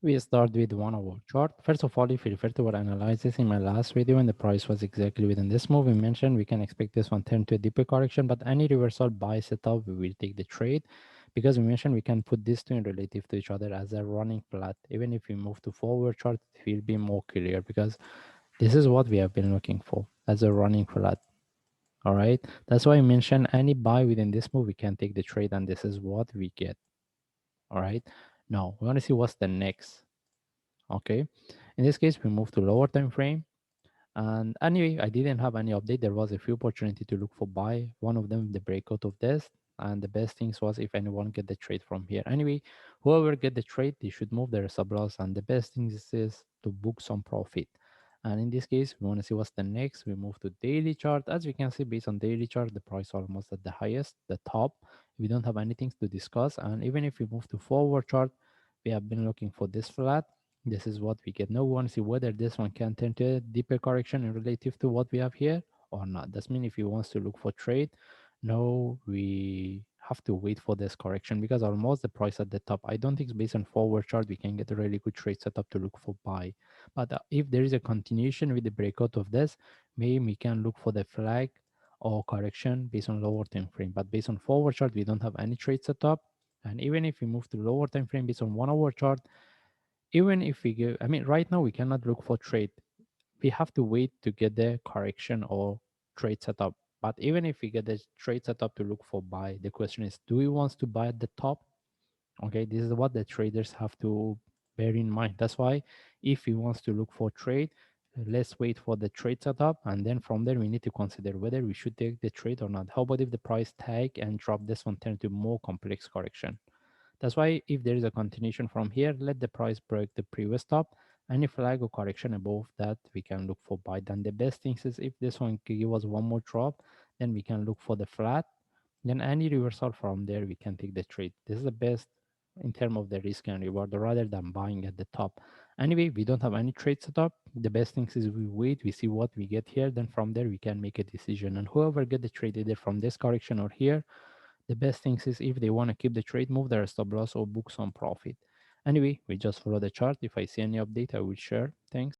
We start with 1 hour chart. First of all, if you refer to our analysis in my last video and the price was exactly within this move, we mentioned we can expect this one turn to a deeper correction, but any reversal buy setup, we will take the trade because we mentioned we can put these two in relative to each other as a running flat. Even if we move to forward chart, it will be more clear because this is what we have been looking for as a running flat. All right. That's why I mentioned any buy within this move, we can take the trade, and this is what we get. All right. Now we want to see what's the next. Okay, in this case we move to lower time frame, and anyway I didn't have any update. There was a few opportunity to look for buy, one of them the breakout of this, and the best things was if anyone get the trade from here. Anyway, whoever get the trade, they should move their sub loss, and the best thing is to book some profit. And in this case we want to see what's the next. We move to daily chart. As we can see, based on daily chart, the price almost at the highest, the top. We don't have anything to discuss. And even if we move to forward chart, we have been looking for this flat. This is what we get. Now we want to see whether this one can turn to a deeper correction in relative to what we have here or not. That means if he wants to look for trade, no, we have to wait for this correction because almost the price at the top. I don't think based on forward chart we can get a really good trade setup to look for buy. But if there is a continuation with the breakout of this, maybe we can look for the flag or correction based on lower time frame. But based on forward chart, we don't have any trade setup. And even if we move to lower time frame based on 1 hour chart, even if we go, I mean, right now we cannot look for trade. We have to wait to get the correction or trade setup. But even if we get the trade setup to look for buy, the question is, do we want to buy at the top? Okay, this is what the traders have to bear in mind. That's why if he wants to look for trade, let's wait for the trade setup, and then from there we need to consider whether we should take the trade or not. How about if the price tag and drop this one, turn to more complex correction? That's why if there is a continuation from here, let the price break the previous top. Any flag or correction above that, we can look for buy. Then the best thing is if this one give us one more drop, then we can look for the flat. Then any reversal from there, we can take the trade. This is the best in terms of the risk and reward rather than buying at the top. Anyway, we don't have any trade setup. The best thing is we wait, we see what we get here. Then from there, we can make a decision. And whoever get the trade either from this correction or here, the best thing is if they want to keep the trade, move their stop loss or book some profit. Anyway, we just follow the chart. If I see any update, I will share. Thanks.